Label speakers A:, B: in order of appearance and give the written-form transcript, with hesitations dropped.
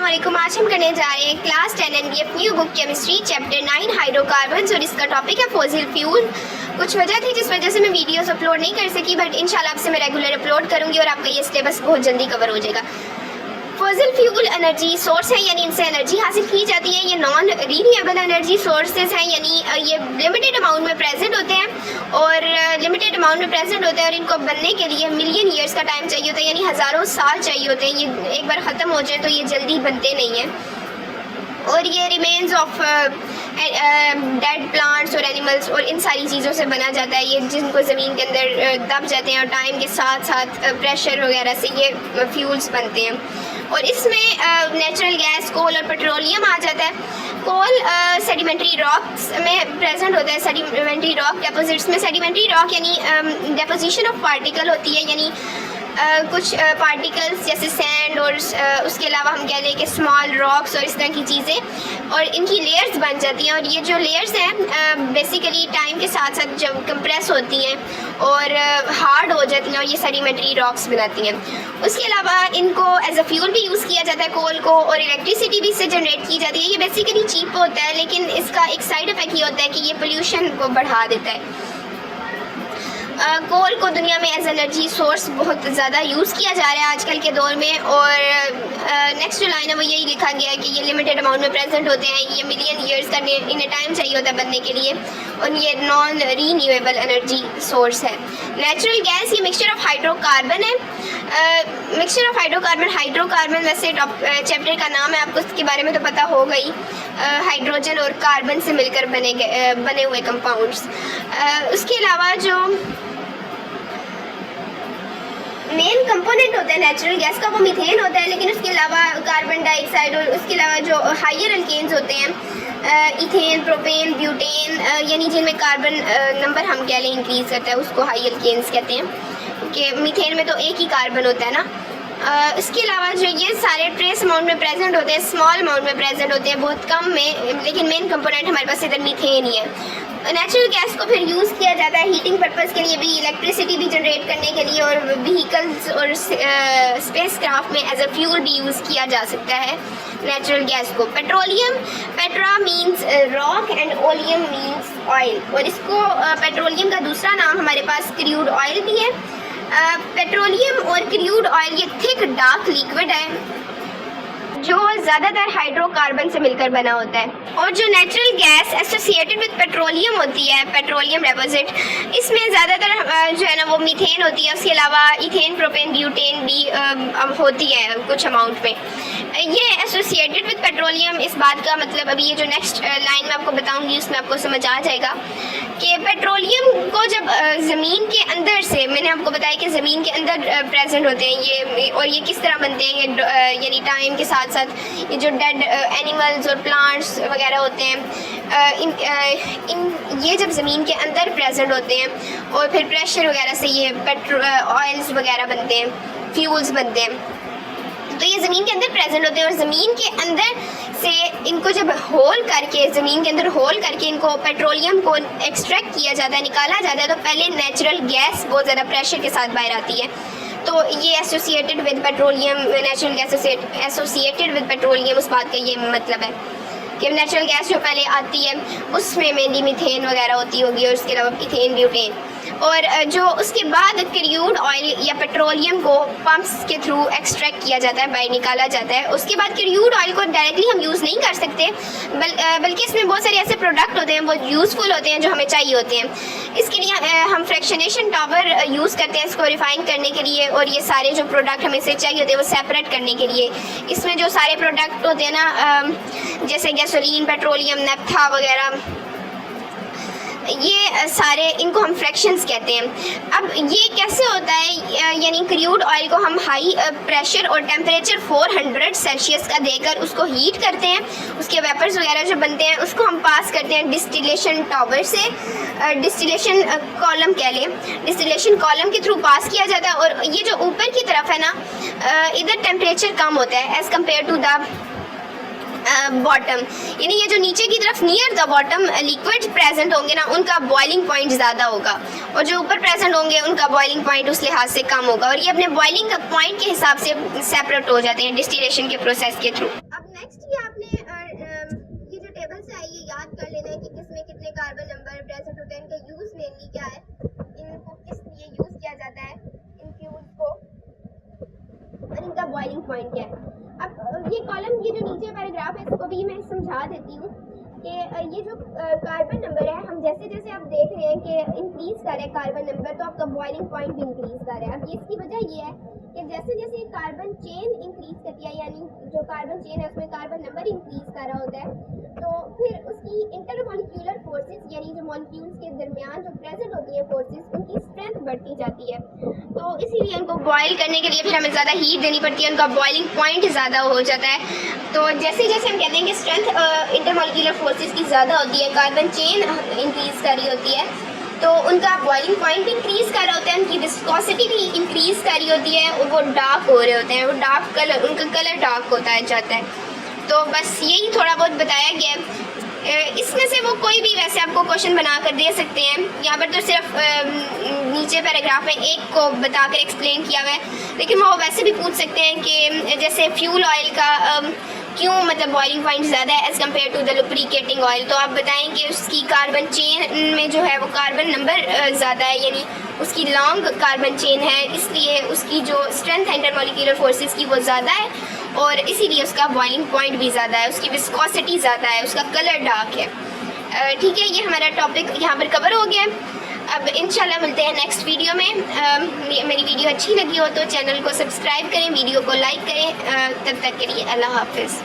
A: अस्सलामुअलैकुम। आज हम करने जा रहे हैं class 10 NBF new book chemistry chapter 9 hydrocarbons और इसका टॉपिक है फॉसिल फ्यूल। कुछ वजह थी जिस वजह से मैं वीडियोस अपलोड नहीं कर सकी, बट इंशाल्लाह आपसे मैं रेगुलर अपलोड करूंगी और आपका ये सिलेबस बहुत जल्दी कवर हो जाएगा। फॉसिल फ्यूल एनर्जी सोर्स है, यानी इनसे एनर्जी हासिल की जाती है। ये नॉन रीन्यूएबल एनर्जी सोर्सेज हैं, यानी ये लिमिटेड अमाउंट में प्रेजेंट होते हैं और और इनको बनने के लिए मिलियन ईयर्स का टाइम चाहिए होता है, यानी हज़ारों साल चाहिए होते हैं। ये एक बार ख़त्म हो जाए तो ये जल्दी बनते नहीं हैं और ये रिमेन्स ऑफ डेड प्लांट्स और एनिमल्स और इन सारी चीज़ों से बना जाता है। ये जिनको ज़मीन के अंदर दब जाते हैं और टाइम के साथ साथ प्रेशर वगैरह से ये फ्यूल्स बनते हैं। और इसमें नेचुरल गैस, कोल और पेट्रोलियम आ जाता है। कोल सेडिमेंट्री रॉक्स में प्रेजेंट होता है, सेडिमेंट्री रॉक डिपॉजिट्स में। सेडिमेंट्री रॉक यानी डिपोजिशन ऑफ पार्टिकल होती है, यानी कुछ पार्टिकल्स जैसे सैंड और उसके अलावा हम कह लें कि स्मॉल रॉक्स और इस तरह की चीज़ें, और इनकी लेयर्स बन जाती हैं। और ये जो लेयर्स हैं बेसिकली टाइम के साथ साथ जब कंप्रेस होती हैं और हार्ड हो जाती हैं और ये सेडिमेंट्री रॉक्स बनाती हैं। उसके अलावा इनको एज अ फ्यूल भी यूज़ किया जाता है कोल को, और इलेक्ट्रिसिटी भी इससे जनरेट की जाती है। ये बेसिकली चीप होता है, लेकिन इसका एक साइड इफ़ेक्ट ये होता है कि ये पोल्यूशन को बढ़ा देता है। कोल को दुनिया में एज एनर्जी सोर्स बहुत ज़्यादा यूज़ किया जा रहा है आजकल के दौर में। और नेक्स्ट जो लाइन है वो यही लिखा गया है कि ये लिमिटेड अमाउंट में प्रेजेंट होते हैं, ये मिलियन ईयर्स का इन्हें टाइम चाहिए होता है बनने के लिए, और ये नॉन रीन्यूएबल एनर्जी सोर्स है। नेचुरल गैस ये मिक्सचर ऑफ हाइड्रोकार्बन है। मिक्सचर ऑफ हाइड्रोकार्बन वैसे चैप्टर का नाम है, आपको इसके बारे में तो पता होगा ही। हाइड्रोजन और कार्बन से मिलकर बने हुए कंपाउंड्स। उसके अलावा जो मेन कंपोनेंट होता है नेचुरल गैस का वो मीथेन होता है, लेकिन उसके अलावा कार्बन डाइऑक्साइड और उसके अलावा जो हायर अल्केन्स होते हैं, इथेन, प्रोपेन, ब्यूटेन, यानी जिनमें कार्बन नंबर हम कह लें इंक्रीज करता है, उसको हाई अल्केन्स कहते हैं। कि मीथेन में तो एक ही कार्बन होता है ना। इसके अलावा जो ये सारे ट्रेस अमाउंट में प्रेजेंट होते हैं, स्मॉल अमाउंट में प्रेजेंट होते हैं, बहुत कम में, लेकिन मेन कंपोनेंट हमारे पास इधर मीथेन ही है। नेचुरल गैस को फिर यूज़ किया जाता है हीटिंग पर्पज़ के लिए भी, इलेक्ट्रिसिटी भी जनरेट करने के लिए, और व्हीकल्स और स्पेस क्राफ्ट में एज अ फ्यूल भी यूज़ किया जा सकता है नेचुरल गैस को। Petroleum, Petra means rock and oleum means oil, और इसको पेट्रोलियम का दूसरा नाम हमारे पास क्रूड ऑयल भी है। पेट्रोलियम और क्रूड ऑयल ये थिक डार्क लिक्विड है जो ज़्यादातर हाइड्रोकार्बन से मिलकर बना होता है। और जो natural gas associated with petroleum होती है, पेट्रोलियम डिपॉजिट, इसमें ज़्यादातर जो है ना वो मीथेन होती है। उसके अलावा इथेन, प्रोपेन, ब्यूटेन भी होती है कुछ अमाउंट में। ये एसोसिएटेड विद पेट्रोलियम, इस बात का मतलब अभी ये जो नेक्स्ट लाइन में आपको बताऊंगी उसमें आपको समझ आ जाएगा कि पेट्रोलियम को जब ज़मीन के अंदर से, मैंने आपको बताया कि ज़मीन के अंदर प्रेजेंट होते हैं ये, और ये किस तरह बनते हैं, ये यानी टाइम के साथ साथ ये जो डेड एनिमल्स और प्लांट्स वगैरह होते हैं, ये जब ज़मीन के अंदर प्रेजेंट होते हैं और फिर प्रेशर वगैरह से ये ऑयल्स वगैरह बनते हैं, फ्यूल्स बनते हैं, तो ये ज़मीन के अंदर प्रेजेंट होते हैं। और ज़मीन के अंदर से इनको जब होल करके, ज़मीन के अंदर होल करके इनको पेट्रोलियम को एक्सट्रैक्ट किया जाता है, निकाला जाता है, तो पहले नेचुरल गैस बहुत ज़्यादा प्रेशर के साथ बाहर आती है। तो ये associated with petroleum, natural gas associated with petroleum, उस बात का ये मतलब है कि नेचुरल गैस जो पहले आती है उसमें मेनली मीथेन वगैरह होती होगी, और उसके अलावा इथेन, ब्यूटेन, और जो उसके बाद क्रूड ऑयल या पेट्रोलियम को पंप्स के थ्रू एक्सट्रैक्ट किया जाता है, बाहर निकाला जाता है। उसके बाद क्रूड ऑयल को डायरेक्टली हम यूज़ नहीं कर सकते, बल्कि इसमें बहुत सारे ऐसे प्रोडक्ट होते हैं बहुत यूज़फुल होते हैं जो हमें चाहिए होते हैं। इसके लिए हम फ्रैक्शनेशन टावर यूज़ करते हैं इसको रिफ़ाइन करने के लिए, और ये सारे जो प्रोडक्ट हमें से चाहिए होते हैं वो सेपरेट करने के लिए। इसमें जो सारे प्रोडक्ट होते हैं ना, जैसे गैसोलीन, पेट्रोलियम, नैफ्था वगैरह, ये सारे, इनको हम फ्रैक्शंस कहते हैं। अब ये कैसे होता है, यानी क्रूड ऑयल को हम हाई प्रेशर और टेम्परेचर 400 सेल्सियस का देकर उसको हीट करते हैं, उसके वेपर्स वगैरह जो बनते हैं उसको हम पास करते हैं डिस्टिलेशन टावर से, डिस्टिलेशन कॉलम कह लें, डिस्टिलेशन कॉलम के थ्रू पास किया जाता है। और ये जो ऊपर की तरफ है ना, इधर टेम्परेचर कम होता है as compare to the bottom, यानी ये जो नीचे की तरफ near the bottom liquid present होंगे ना, उनका बॉइलिंग पॉइंट ज़्यादा होगा, और जो ऊपर प्रेजेंट होंगे उनका बॉइलिंग पॉइंट उस लिहाज से कम होगा, और ये अपने बॉइलिंग पॉइंट के हिसाब से सेपरेट हो जाते हैं डिस्टिलेशन के प्रोसेस के थ्रू। अब नेक्स्ट ये आपने ये जो टेबल से आई, ये याद कर लेना है कि किसमें कितने कार्बन नंबर प्रेजेंट होते हैं, इनका यूज़ मेनली क्या है, इनको किस लिए यूज़ किया जाता है इन फ्यूल्स को, और इनका बॉइलिंग पॉइंट क्या है। अब ये कॉलम, ये जो नीचे पैराग्राफ है, इसको भी मैं समझा देती हूँ कि ये जो कार्बन नंबर है, हम जैसे जैसे आप देख रहे हैं कि इंक्रीज़ कर रहे हैं कार्बन नंबर, तो आपका बॉइलिंग पॉइंट भी इंक्रीज़ कर रहा है। अब इसकी वजह ये है कि जैसे जैसे कार्बन चेन इंक्रीज़ करती है, यानी जो कार्बन चेन है उसमें कार्बन नंबर इंक्रीज़ कर रहा होता है, तो फिर उसकी इंटरमॉलिक्यूलर फोर्सेस, यानी जो मॉलिक्यूल्स के दरमियान जो प्रेजेंट होती है फोर्सेस, उनकी स्ट्रेंथ बढ़ती जाती है। तो इसीलिए उनको बॉयल करने के लिए फिर हमें ज़्यादा हीट देनी पड़ती है, उनका बॉइलिंग पॉइंट ज़्यादा हो जाता है। तो जैसे जैसे हम कहते हैं कि स्ट्रेंथ इंटरमॉलिक्यूलर फोर्सेस की ज़्यादा होती है, कार्बन चेन इंक्रीज़ कर रही होती है, तो उनका बॉइलिंग पॉइंट भी इंक्रीज़ कर रहा होता है, उनकी विस्कोसिटी भी इंक्रीज़ कर रही होती है, और वो डार्क हो रहे होते हैं, वो डार्क कलर, उनका कलर डार्क होता है जाता है। तो बस यही थोड़ा बहुत बताया गया है। इसमें से वो कोई भी वैसे आपको क्वेश्चन बना कर दे सकते हैं, यहाँ पर तो सिर्फ नीचे पैराग्राफ में एक को बताकर एक्सप्लेन किया हुआ है, लेकिन वो वैसे भी पूछ सकते हैं कि जैसे फ्यूल ऑयल का क्यों मतलब बॉइलिंग पॉइंट ज़्यादा है as compare to the lubricating oil, तो आप बताएं कि उसकी कार्बन चेन में जो है वो कार्बन नंबर ज़्यादा है, यानी उसकी लॉन्ग कार्बन चेन है, इसलिए उसकी जो स्ट्रेंथ है इंटरमॉलिक्यूलर फोर्सेस की वो ज़्यादा है, और इसीलिए उसका बॉइलिंग पॉइंट भी ज़्यादा है, उसकी विस्कोसिटी ज़्यादा है, उसका कलर डार्क है। ठीक है, ये हमारा टॉपिक यहाँ पर कवर हो गया। अब इंशाल्लाह मिलते हैं नेक्स्ट वीडियो में। मेरी वीडियो अच्छी लगी हो तो चैनल को सब्सक्राइब करें, वीडियो को लाइक करें। तब तक के लिए अल्लाह हाफिज़।